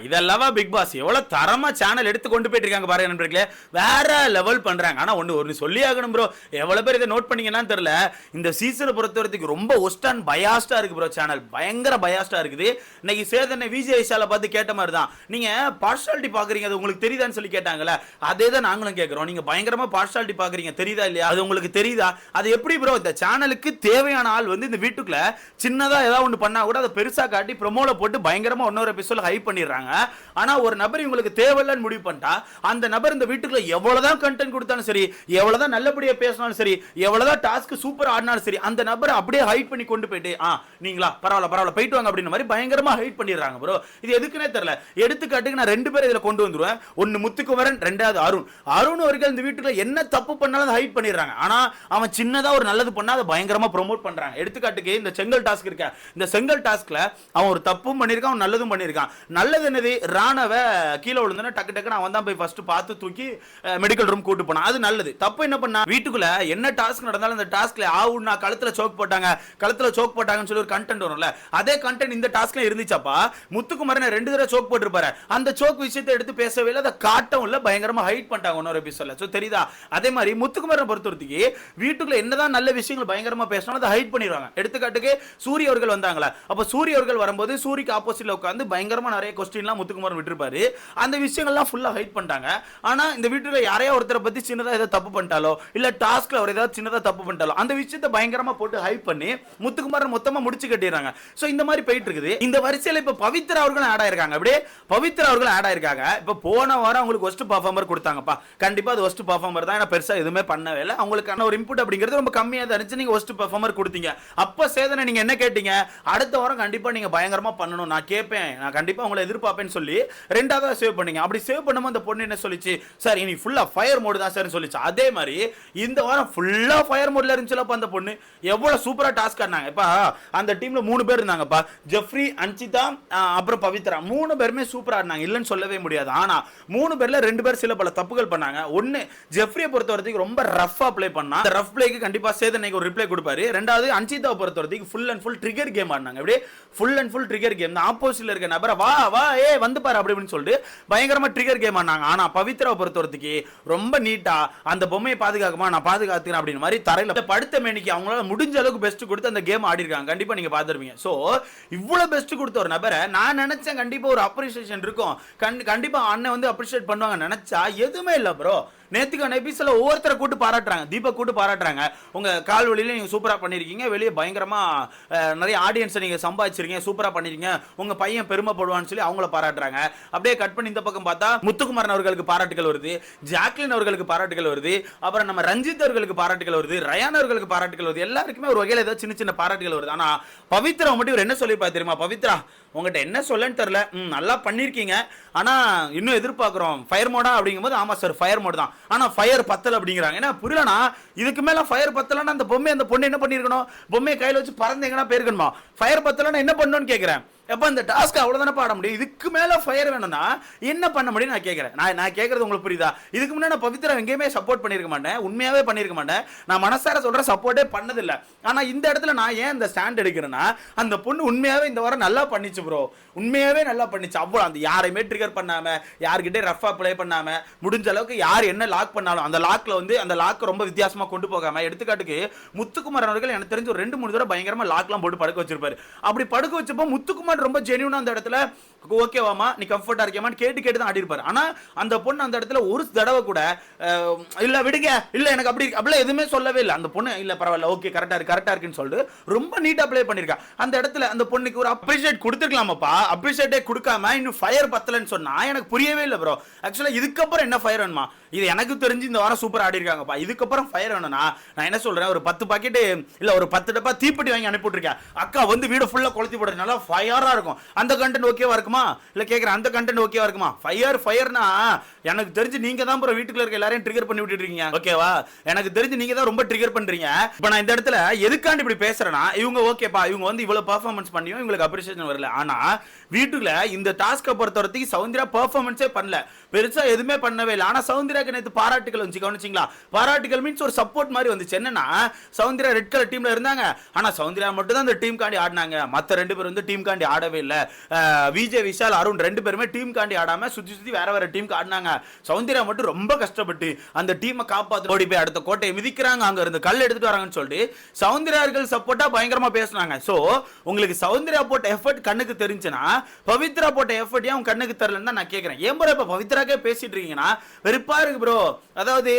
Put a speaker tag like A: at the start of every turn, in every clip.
A: இதெல்லாம் big pass எவ்வளவு தரமா சேனல் எடுத்து கொண்டு போயிட்டு இருக்காங்க பாருங்க நண்பர்களே, வேற லெவல் பண்றாங்க. ஆனா ஒன்னு சொல்லி ஆகணும் ப்ரோ, எவ்வளவு பேர் இதை நோட் பண்ணீங்கன்னா தெரியல, இந்த சீசனை பொறுத்தவரைக்கும் ரொம்ப ஒஸ்ட் அண்ட் பயாஸ்டா இருக்கு ப்ரோ. சேனல் பயங்கர பயாஸ்டா இருக்குது. இன்னைக்கு சேதனை விஜய் ஐஷால பார்த்து கேட்ட மாதிரி தான், நீங்க பார்ஷாலிட்டி பாக்குறீங்க அது உங்களுக்கு தெரியுதான்னு சொல்லி கேட்டாங்கல்ல, அதே தான் நாங்களும் கேட்கிறோம். நீங்க பயங்கரமா பார்ஷாலிட்டி பாக்குறீங்க, தெரியுதா இல்லையா, அது உங்களுக்கு தெரியுதா? அது எப்படி ப்ரோ? இந்த சேனலுக்கு தேவையான ஆள் வந்து இந்த வீட்டுக்குள்ள சின்னதா ஏதாவது ஒன்று பண்ணா கூட அதை பெருசா காட்டி ப்ரோமோல போட்டு பயங்கரமா இன்னொரு எபிசோட் ஹைப் பண்ணிடுறாங்க. ஆனா ஒரு நபர் இவங்களுக்கு தேவையில்லைன்னு முடிவு பண்ணிட்டா, அந்த நபர் இந்த வீட்டுக்குள்ள எவ்வளவுதான் கண்டென்ட் கொடுத்தாலும் சரி, எவ்வளவுதான் நல்லபடியா பேசினாலும் சரி, எவ்வளவுதான் டாஸ்க் சூப்பர் ஆடினாலும் சரி, அந்த நபரை அப்படியே ஹைட் பண்ணி கொண்டு போயிட்டு நீங்களா பரவாயில்ல போயிட்டு வாங்க அப்படின்ற மாதிரி பயங்கரமா ஹைட் பண்ணிடுறாங்க ப்ரோ. இது எதுக்குன்னே தெரியல. எடுத்துக்காட்டுக்கு நான் 2 பேர் இதுல கொண்டு வந்துருவேன். ஒன்னு முத்துக்குமரன், ரெண்டாவது அருண் அவர்கள் இந்த வீட்டுக்குள்ள என்ன தப்பு பண்ணாலும் ஹைட் பண்ணிடுறாங்க. ஆனா அவன் சின்னதா ஒரு நல்லது பண்ணா அதை பயங்கரமா ப்ரோமோட் பண்றாங்க. எடுத்துக்காட்டுக்கு இந்த செங்கல் டாஸ்க் இருக்க, இந்த செங்கல் டாஸ்க்ல அவன் ஒரு தப்பும் பண்ணிருக்கான், அவன் நல்லதும் பண்ணிருக்கான். நல்லது என்னது, ராணவ கீழே விழுந்தோன்னா டக்கு அவன் தான் போய் ஃபர்ஸ்ட் பார்த்து தூக்கி மெடிக்கல் ரூம் கூட்டு போனான், அது நல்லது. தப்பு என்ன பண்ணா, வீட்டுக்குள்ள என்ன டாஸ்க் நடந்தாலும் அந்த டாஸ்க்ல ஆவுன்னா கழுத்துல சோக் போட்டாங்கன்னு சொல்லி ஒரு கண்டென்ட் வரும்ல, அதே கண்டென்ட் இந்த டாஸ்க்ல இருந்துச்சாப்பா. முத்துக்குமரன் 2 தடவை சோக் போட்டுருப்பாரு, அந்த சோக் விஷயத்தை எடுத்து பேசவே இல்லை, அதை காட்டவும் இல்லை, பயங்கரமா ஹைட் பண்ணிட்டாங்க இன்னொரு எபிசோட்ல. சோ தெரியுதா? அதே மாதிரி முத்துக்குமரன் பொறுத்தவரைக்கு வீட்டுக்குள்ள என்னதான் நல்ல விஷயங்கள் பயங்கரமா பேசணும் அதை ஹைட் பண்ணிடுவாங்க. எடுத்துக்காட்டுக்கு சூரிய அவர்கள் வந்தாங்களா, அப்ப சூரிய அவர்கள் வரும்போது சூரிக்கு ஆப்போசிட்ல உட்கார்ந்து பயங்கரமா நிறைய கொஸ்டின்லாம் முத்துக்குமரன் விட்டுருப்பாரு, அந்த விஷயங்கள்லாம் ஃபுல்லா ஹைட் பண்ணிட்டாங்க. ஆனா இந்த வீட்டுல யாரையா ஒருத்தரை பத்தி சின்னதா ஏதாவது தப்பு பண்ணிட்டாலோ, இல்ல டாஸ்க்ல அவர் ஏதாவது சின்னதா தப்பு பண்ணிட்டாலோ, அந்த விஷயத்தை பயங்கரமா போட்டு ஹைட் பண்ணி முத்துக்குமரன் மொத்தமா முடிச்சு கட்டிடுறாங்க. சோ இந்த மாதிரி போயிட்டு இருக்குது. இந்த வரிசையில இப்ப பவித்ரா அவர்களும் ஆட் ஆயிருக்காங்க. அப்படியே பவித்ரா அவர்களும் ஆட் ஆயிருக்காங்க. இப்ப போன வாரம் அவங்களுக்கு ஒஸ்ட் பெர்ஃபார்மர் கொடுத்தாங்கப்பா. கண்டிப்பா அது ஒஸ்ட் பெர்ஃபார்மர் தான், ஏன்னா பெருசா எதுவுமே பண்ணவே இல்லை. அவங்களுக்கான ஒரு இன்புட் அப்படிங்கிறது ரொம்ப கம்மியா தான் இருந்துச்சு. நீங்க ஒஸ்ட் பெர்ஃபார்மர் கொடுத்தீங்க. அப்ப சேதனை நீங்க என்ன கேட்டீங்க, அடுத்த வாரம் கண்டிப்பா நீங்க பயங்கரமா பண்ணணும், நான் கேட்பேன், நான் கண்டிப்பா உங்களை எதிர்பார்ப்பேன்னு சொல்லி 2ஆவது சேவ் பண்ணீங்க. அப்படி சேவ் பண்ணும்போது அந்த பொண்ணு என்ன சொல்லிச்சு, சார் இனி ஃபுல்லா ஃபயர் மோட் தான் சார் சொல்லிச்சு. அதே மாதிரி இந்த வாரம் ஃபுல்லா ஃபயர் மோட்ல இருந்துச்சுலப்பா அந்த பொண்ணு, எவ்வளவு சூப்பரா டாஸ்க் ஆனாங்க. இப்ப அந்த டீம்ல 3 பேர் இருந்தாங்கப்பா, ஜெஃப்ரி, அன்சிதா, அப்புறம் பவித்ரா. 3 பேருமே சூப்பரா ஆடினாங்க, இல்லன்னு சொல்லவே முடியாது. ஆனா 3 பேர்ல 2 பேர் சில பல தப்புகள் பண்ணாங்க. ஒன்னு ஜெஃப்ரியை பொறுத்தவரைக்கும் ரொம்ப ரஃபா ப்ளே பண்ணா, அந்த ரஃப் ப்ளேக்கு கண்டிப்பா சேதனைக்கு ஒரு ரிப்ளை கொடுப்பாரு. ரெண்டாவது அன்சிதாவை பொறுத்தவரைக்கும் full and full trigger game ஆடினாங்க. அப்படியே full and full trigger game, ஆப்போசிட்ல இருக்க நபரை வா வந்து பாரு அப்படின்னு சொல்லிட்டு பயங்கரமா ட்ரிகர் கேம் ஆனாங்க. ஆனா பவித்ராவை பொறுத்தவரைக்கு ரொம்ப நீட்டா அந்த பொம்மையை பாதுகாக்குமா, நான் பாதுகாத்துக்கிறேன் அப்படின்னு மாதிரி தரையில படுத்த மேனிக்கு அவங்களால முடிஞ்ச அளவுக்கு பெஸ்ட் கொடுத்து அந்த கேம் ஆடி இருக்காங்க. கண்டிப்பா நீங்க பாத்துருப்பீங்க. சோ இவ்வளவு பெஸ்ட் கொடுத்த ஒரு நபரை நான் நினைச்சேன் கண்டிப்பா ஒரு அப்ரிசியேஷன் இருக்கும், கண்டிப்பா அண்ணன் வந்து அப்ரிசியேட் பண்ணுவாங்க நினைச்சா எதுவுமே இல்ல ப்ரோ. நேத்துக்கான எபிசோட்ல ஒவ்வொருத்தரை கூட்டு பாராட்டுறாங்க, தீபக் கூட்டு பாராட்டுறாங்க, உங்க கால் வழியில நீங்க சூப்பரா பண்ணிருக்கீங்க, வெளியே பயங்கரமா நிறைய ஆடியன்ஸ் நீங்க சம்பாதிச்சிருக்கீங்க, சூப்பரா பண்ணிருக்கீங்க, உங்க பையன் பெருமைப்படுவான்னு சொல்லி அவங்கள பாராட்டுறாங்க. அப்படியே கட் பண்ணி இந்த பக்கம் பார்த்தா முத்துக்குமரன் அவர்களுக்கு பாராட்டுகள் வருது, ஜாக்லின் அவர்களுக்கு பாராட்டுகள் வருது, அப்புறம் நம்ம ரஞ்சித் அவர்களுக்கு பாராட்டுகள் வருது, ரயான் அவர்களுக்கு பாராட்டுகள் வருது, எல்லாருக்குமே ஒரு வகையில் ஏதாவது சின்ன சின்ன பாராட்டுகள் வருது. ஆனா பவித்ரா மட்டும் இவர் என்ன சொல்லிப்பா தெரியுமா, பவித்ரா உங்ககிட்ட என்ன சொல்லன்னு தெரியல, நல்லா பண்ணிருக்கீங்க, ஆனா இன்னும் எதிர்பார்க்கிறோம் ஃபயர் மோடா அப்படிங்கும்போது, ஆமா சார் ஃபயர் மோட் தான், ஆனா ஃபயர் பத்தல அப்படிங்கிறாங்க. என்ன புரியலனா, இதுக்கு மேல ஃபயர் பத்தலன்னா அந்த பொண்ணு என்ன பண்ணிருக்கணும், பொம்மையை கையில வச்சு பறந்து எங்கன்னா போயிருக்கணுமா, ஃபயர் பத்தலன்னா என்ன பண்ணணும்னு கேட்கிறேன். எப்ப இந்த டாஸ்க் அவ்வளவுதானே பாட முடியும், இதுக்கு மேல ஃபயர் வேணும்னா என்ன பண்ண முடியும் நான் கேட்கிறேன். நான் கேட்கறது உங்களுக்கு புரியுதா? இதுக்கு முன்னாடி நான் பவித்ரா எங்கேயுமே சப்போர்ட் பண்ணிருக்க மாட்டேன், உண்மையாவே பண்ணிருக்க மாட்டேன், நான் மனசார சொல்றேன் சப்போர்ட்டே பண்ணதில்லை. ஆனா இந்த இடத்துல நான் ஏன் இந்த ஸ்டாண்ட் எடுக்கிறேன்னா, அந்த பொண்ணு உண்மையாவே இந்த வாரம் நல்லா பண்ணிச்சு ப்ரோ, உண்மையாவே நல்லா பண்ணிச்சு. அவ்வளோ அந்த யாரையுமே ட்ரிகர் பண்ணாம, யார்கிட்டே ரஃபா ப்ளே பண்ணாம, முடிஞ்ச அளவுக்கு யார் என்ன லாக் பண்ணாலும் அந்த லாக்ல வந்து அந்த லாக் ரொம்ப வித்தியாசமா கொண்டு போகாம, எடுத்துக்காட்டுக்கு முத்துக்குமரன் அவர்கள் எனக்கு தெரிஞ்சு ஒரு 2-3 தடவை பயங்கரமா லாக்லாம் போட்டு படுக்க வச்சிருப்பாரு. அப்படி படுக்க வச்சப்போ முத்துக்குமரன் ரொம்ப ஜெனியூனா அந்த இடத்துல ஓகேவாமா நீ கம்ஃபர்ட்டா இருக்கியாமான்னு கேட்டு தான் ஆடி இருப்பாரு. ஆனா அந்த பொண்ணு அந்த இடத்துல ஒரு தடவை கூட இல்ல விடுங்க, இல்ல எனக்கு அப்படிலாம் எதுவுமே சொல்லவே இல்லை. அந்த பொண்ணு இல்ல பரவாயில்ல ஓகே கரெக்டா இருக்குன்னு சொல்லிட்டு ரொம்ப நீட்டா ப்ளே பண்ணிருக்கா. அந்த இடத்துல அந்த பொண்ணுக்கு ஒரு அப்ரிஷியேட் கொடுத்துருக்கலாமாப்பா, அப்ரிஷியேட்டே கொடுக்காம இன்னும் ஃபயர் பத்தலன்னு சொன்னா எனக்கு புரியவே இல்லை ப்ரோ. ஆக்சுவலா இதுக்கப்புறம் என்ன ஃபயர் வேணுமா, இது எனக்கு தெரிஞ்சு இந்த வாரம் சூப்பர் ஆடி இருக்காங்கப்பா. இதுக்கப்புறம் ஃபயர் வேணும்னா நான் என்ன சொல்றேன், ஒரு 10 பாக்கெட் இல்ல ஒரு 10 டப்பா தீப்பெட்டி வாங்கி அனுப்பிவிட்டுருக்கேன், அக்கா வந்து வீடு ஃபுல்லா கொளுத்தி போடுறது நல்லா ஃபயரா இருக்கும். அந்த கண்டென்ட் ஓகேவா இருக்குமா, இல்ல கேக்குறேன் அந்த கண்டென்ட் ஓகேவா இருக்குமா? ஃபயர்னா எனக்கு தெரிஞ்சு நீங்க தான் ப்ரோ வீட்டுக்குள்ள இருக்க எல்லாரையும் ட்ரிகர் பண்ணி விட்டுட்டு இருக்கீங்க, ஓகேவா? எனக்கு தெரிஞ்சு நீங்க தான் ரொம்ப ட்ரிகர் பண்றீங்க. இப்போ நான் இந்த இடத்துல எதுக்காண்டி இப்படி பேசுறேன்னா, இவங்க ஓகேப்பா, இவங்க வந்து இவ்வளவு பெர்ஃபார்மன்ஸ் பண்ணியும் இவங்களுக்கு அப்ரிசியேஷன் வரல. ஆனா வீட்டுக்குள்ள இந்த டாஸ்கை பொறுத்தவரைக்கும் சௌந்தர்யா பெர்ஃபார்மன்ஸே பண்ணல, பெருசா எதுவுமே பண்ணவே இல்லை. ஆனா சௌந்தர்யாக்கு நேத்து பாராட்டுகள் வந்து கவனிச்சிங்களா? பாராட்டுகள் மீன்ஸ் ஒரு சப்போர்ட் மாதிரி வந்துச்சு. என்னன்னா சௌந்தர்யா ரெட் கலர் டீம்ல இருந்தாங்க, ஆனா சௌந்தர்யா மட்டும் தான் அந்த டீம் காண்டி ஆடினாங்க, மத்த 2 பேர் வந்து டீம் காண்டி ஆடவே இல்லை. விஜய் விஜய், விஷால், அருண் 2 பேருமே டீம் காண்டி ஆடாம சுத்தி சுத்தி வேற டீம் ஆடினாங்க. சௌந்தர்யா மட்டும் ரொம்ப கஷ்டப்பட்டு அந்த டீமை காப்பாத்து ஓடி போய் அடுத்த கோட்டையை மிதிக்கிறாங்க, அங்க இருந்து கல் எடுத்துட்டு வராங்கன்னு சொல்லிட்டு சௌந்தர்யார்கள் சப்போர்ட்டா பயங்கரமா பேசுனாங்க. சோ உங்களுக்கு சௌந்தர்யா போட்ட எஃபர்ட் கண்ணுக்கு தெரிஞ்சுனா பவித்ரா போட்ட எஃபர்ட் ஏன் கண்ணுக்கு தெரியலன்னு தான் நான் கேட்கிறேன். ஏன் ப்ரோ இப்ப பவித்ராக்கே பேசிட்டு இருக்கீங்கன்னா வெறுப்பா இருக்கு ப்ரோ. அதாவது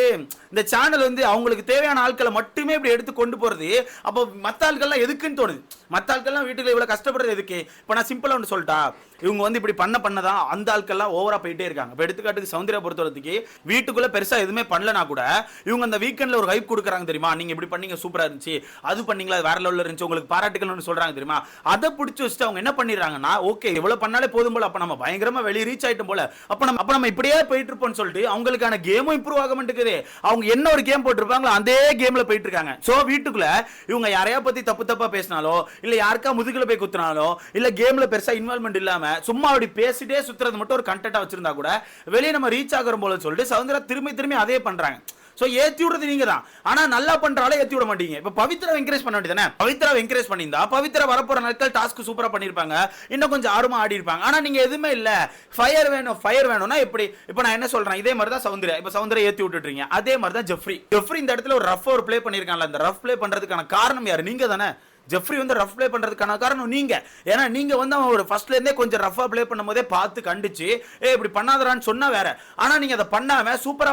A: இந்த சேனல் வந்து அவங்களுக்கு தேவையான ஆட்களை மட்டுமே இப்படி எடுத்து கொண்டு போறது, அப்போ மத்த ஆட்கள்லாம் எதுக்குன்னு தோணுது. மத்த ஆட்கள்லாம் வீட்டுல இவ்வளவு கஷ்டப்படுறது எதுக்கு? இப்ப நான் சிம்பிளா ஒன்று சொல்லிட்டா, இவங்க வந்து இப்படி பண்ணதான் அந்த ஆட்கள்லாம் ஓவரா போயிட்டே இருக்காங்க. இப்போ எடுத்துக்காட்டுக்கு சௌந்தர்யா பொறுத்தவரைக்கு வீட்டுக்குள்ள பெருசா எதுவுமே பண்ணலனா கூட இவங்க அந்த வீக்கெண்ட்ல ஒரு ஹைப் கொடுக்குறாங்க தெரியுமா, நீங்க இப்படி பண்ணீங்க சூப்பரா இருந்துச்சு, அது பண்ணீங்களா வேற லெவல்ல இருந்துச்சு, உங்களுக்கு பாராட்டுகள்னு சொல்றாங்க தெரியுமா. அதை பிடிச்சி வச்சுட்டு அவங்க என்ன பண்ணிடுறாங்கன்னா, ஓகே இவ்வளவு பண்ணாலே போதும் போல, அப்ப நம்ம பயங்கரமா வெளியே ரீச் ஆயிட்டோம் போல, அப்ப நம்ம இப்படியே போயிட்டு இருப்போம்னு சொல்லிட்டு அவங்களுக்கான கேமும் இம்ப்ரூவ் ஆக மாட்டேங்குது. அவங்க என்ன ஒரு கேம் போட்டுருப்பாங்களோ அதே கேம்ல போயிட்டு இருக்காங்க. சோ வீட்டுக்குள்ள இவங்க யாரையா பத்தி தப்பா பேசினாலோ இல்ல யாருக்கா முதுகுல போய் குத்துனாலோ இல்ல கேம்ல பெருசா இன்வால்வ்மெண்ட் இல்லாம சும்மா அப்படி பேசிட்டே சுத்துறது மட்டும் ஒரு கண்டென்ட்டா வச்சிருந்தா கூட வெளியே நம்ம ரீச் ஆகுறோம் போல சொல்லிட்டு சௌந்தர்யா திரும்பி அதே பண்றாங்க. சோ ஏத்தி விடுறது நீங்க தான், ஆனா நல்லா பண்றாலே ஏத்தி விட மாட்டீங்க. இப்ப பவித்ரா என்கரேஜ் பண்ண வேண்டியதானே. பவித்ரா என்கரேஜ் பண்ணியிருந்தா பவித்ரா வரப்போற நாட்கள் டாஸ்க் சூப்பரா பண்ணிருப்பாங்க, இன்னும் கொஞ்சம் ஆர்வமா ஆடி இருப்பாங்க. ஆனா நீங்க எதுவுமே இல்ல, ஃபயர் வேணும்னா எப்படி? இப்ப நான் என்ன சொல்றேன், இதே மாதிரி தான் சௌந்தர்யா, இப்ப சௌந்தர்யா ஏத்தி விட்டுறீங்க. அதே மாதிரி தான் ஜெஃப்ரி இந்த இடத்துல ஒரு ரஃப் ப்ளே பண்ணிருக்காங்கல்ல, அந்த ரஃப் ப்ளே பண்றதுக்கான காரணம் யாரு? நீங்க தானே. ஜெஃப்ரி வந்து ரஃப் ப்ளே பண்றதுக்கான காரணம் நீங்க. ஏன்னா நீங்க வந்து அவன் ஒரு ஃபர்ஸ்ட்ல இருந்தே கொஞ்சம் ரஃபா ப்ளே பண்ணும்போதே பார்த்து கண்டிச்சு இப்படி பண்ணாதடான்னு சொன்னா வேற. ஆனா நீங்க அதை பண்ணாம சூப்பரா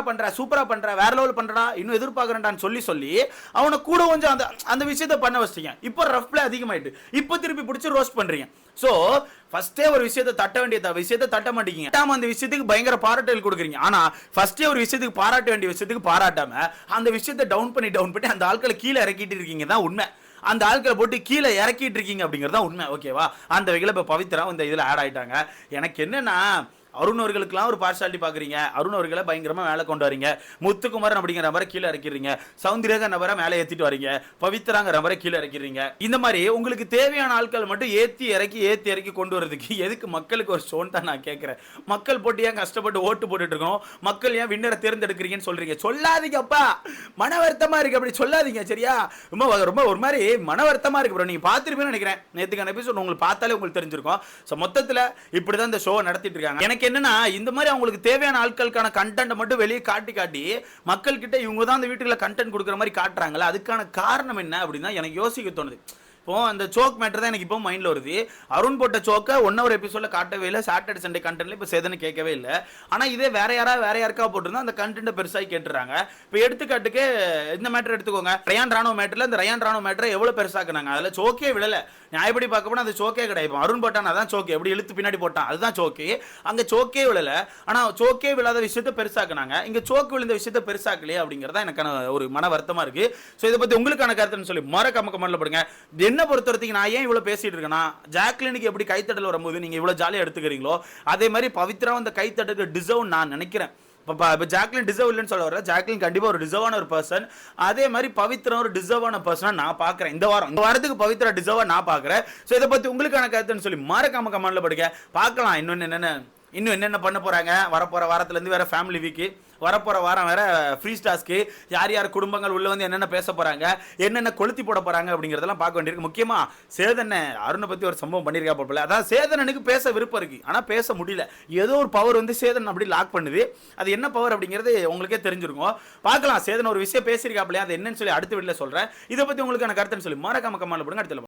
A: பண்ற வேற லெவல் பண்றடா இன்னும் எதிர்பார்க்கறேன்டான்னு சொல்லி அவனை கூட கொஞ்சம் அந்த விஷயத்தை பண்ண வச்சிட்டீங்க. இப்போ ரஃப் ப்ளே அதிகமாயிட்டு, இப்போ திருப்பி பிடிச்சி ரோஸ்ட் பண்றீங்க. சோ ஃபர்ஸ்டே ஒரு விஷயத்தை தட்ட வேண்டிய விஷயத்தை தட்ட மாட்டீங்க, அந்த விஷயத்துக்கு பயங்கர பாராட்டல் கொடுக்குறீங்க. ஆனா ஃபர்ஸ்டே ஒரு விஷயத்துக்கு பாராட்ட வேண்டிய விஷயத்துக்கு பாராட்டாம அந்த விஷயத்தை டவுன் பண்ணி அந்த ஆட்களை கீழே இறக்கிட்டு இருக்கீங்க தான் உண்மை. அந்த ஆட்களை போட்டு கீழே இறக்கிட்டு இருக்கீங்க அப்படிங்கிறது தான் உண்மை. ஓகேவா? அந்த வகையில் இப்போ பவித்ரா இந்த இதில் ஆட் ஆயிட்டாங்க. எனக்கு என்னன்னா, அருண் அவர்களுக்குலாம் ஒரு பார்ஷாலிட்டி பார்க்குறீங்க, அருண் அவர்களை பயங்கரமாக மேலே கொண்டு வரீங்க, முத்துக்குமாரன் அப்படிங்கிற நபரை கீழே இறக்கிறீங்க, சௌந்தர்யா நபரை மேலே ஏற்றிட்டு வரீங்க, பவித்ராங்கிற நபரை கீழே இறக்கிறீங்க. இந்த மாதிரி உங்களுக்கு தேவையான ஆட்கள் மட்டும் ஏற்றி இறக்கி கொண்டு வரதுக்கு எதுக்கு மக்களுக்கு ஒரு ஷோன் தான் நான் கேட்குறேன். மக்கள் போட்டு ஏன் கஷ்டப்பட்டு ஓட்டு போட்டுட்டு இருக்கோம், மக்கள் ஏன் வின்னரை தேர்ந்தெடுக்கிறீங்கன்னு சொல்றீங்க. சொல்லாதீங்கப்பா, மன வருத்தமா இருக்கு, அப்படி சொல்லாதீங்க சரியா? ரொம்ப ஒரு மாதிரி மன வருத்தமா இருக்கு ப்ரோ. நீங்க பார்த்துருப்பீங்கன்னு நினைக்கிறேன், நேற்றுக்கான எபிசோட் உங்களுக்கு பார்த்தாலே உங்களுக்கு தெரிஞ்சிருக்கும். ஸோ மொத்தத்தில் இப்படி தான் இந்த ஷோ நடத்திட்டு இருக்காங்க. எனக்கு என்னன்னா, இந்த மாதிரி அவங்களுக்கு தேவையான ஆட்களுக்கான கண்டென்ட் மட்டும் வெளியே காட்டி மக்கள் கிட்ட இவங்க தான் அந்த வீட்டுல கண்டென்ட் கொடுக்குற மாதிரி காட்டுறாங்களா, அதுக்கான காரணம் என்ன அப்படின்னு எனக்கு யோசிக்க தோணுது. இப்போ அந்த சோக் மேட்டர் தான் எனக்கு இப்போ மைண்ட்ல வருது. அருண் போட்ட சோக்கை 1 hour எபிசோட்ல காட்டவே இல்லை, சாட்டர்டே சண்டே கண்டென்ட்ல இப்போ சேதனை கேட்கவே இல்லை. ஆனா இதே வேற யாருக்கா போட்டிருந்தா அந்த கண்டென்ட்டை பெருசாகி கேட்டுறாங்க. இப்போ எடுத்துக்காட்டுக்கு இந்த மேட்டர் எடுத்துக்கோங்க, ரயான் ராணோ மேட்டர்ல இந்த ரயான் ராணோ மேட்டரை எவ்வளவு பெருசாக்குனாங்க, அதுல சோக்கே விடல. நான் எப்படி பார்க்க போனா அது சோக்கே கிடையாது. அருண் போட்டான் அதான் சோக்கே, எப்படி இழுத்து பின்னாடி போட்டான் அதுதான் சோக்கே, அங்க சோக்கே விழல. ஆனா சோக்கே விழாத விஷயத்தை பெருசாக்குனாங்க, இங்க சோக்கு விழுந்த விஷயத்தை பெருசாக்கலையே அப்படிங்கறத எனக்கான ஒரு மன வருத்தமா இருக்கு. ஸோ இதை பத்தி உங்களுக்கான கருத்துன்னு சொல்லி மறக்காம கமெண்ட்ல போடுங்க. என்ன பொறுத்தவரைக்கும் நான் ஏன் இவ்வளவு பேசிட்டு இருக்கேன்னா, ஜாக்லினுக்கு எப்படி கைத்தட்டல் வரும்போது நீங்க இவ்வளவு ஜாலியா எடுத்துக்கிறீங்களோ அதே மாதிரி பவித்ரா அந்த கைத்தட்டலுக்கு டிசர்வ் நான் நினைக்கிறேன். இப்போ ஜாக்லின் டிசர்வ் இல்லைன்னு சொல்ல வர, ஜாக்லின் கண்டிப்பா ஒரு டிசர்வான ஒரு பர்சன், அதே மாதிரி பவித்ரா ஒரு டிசர்வான பர்சனா நான் பாக்குறேன். இந்த வாரத்துக்கு பவித்ரா டிசர்வா நான் பாக்குறேன். ஸோ இதை பத்தி உங்களுக்கான கருத்துன்னு சொல்லி மறக்காம கமெண்ட்ல படிக்க பார்க்கலாம். இன்னும் என்னென்ன பண்ண போறாங்க, வரப்போற வாரத்துல இருந்து வேற ஃபேமிலி வீக்கு, வரப்போற வாரம் வேற ஃப்ரீ ஸ்டாஸ்க்கு யார் குடும்பங்கள் உள்ள வந்து என்னென்ன பேச போறாங்க, என்னென்ன கொளுத்தி போட போறாங்க அப்படிங்கறதெல்லாம் பார்க்க வேண்டியிருக்கு. முக்கியமா சேதனை அருணை பத்தி ஒரு சம்பவம் பண்ணிருக்கா போல. அதாவது சேதனனுக்கு பேச விருப்பம் இருக்கு, ஆனா பேச முடியல. ஏதோ ஒரு பவர் வந்து சேதன் அப்படி லாக் பண்ணுது. அது என்ன பவர் அப்படிங்கிறது உங்களுக்கே தெரிஞ்சிருக்கும். பார்க்கலாம், சேதன் ஒரு விஷயம் பேசியிருக்காப்லையா, அது என்னன்னு சொல்லி அடுத்த வீடியோல சொல்றேன். இதை பத்தி உங்களுக்கான கருத்துன்னு சொல்லி மறக்காம கமெண்ட்ல போடுங்க. அடுத்த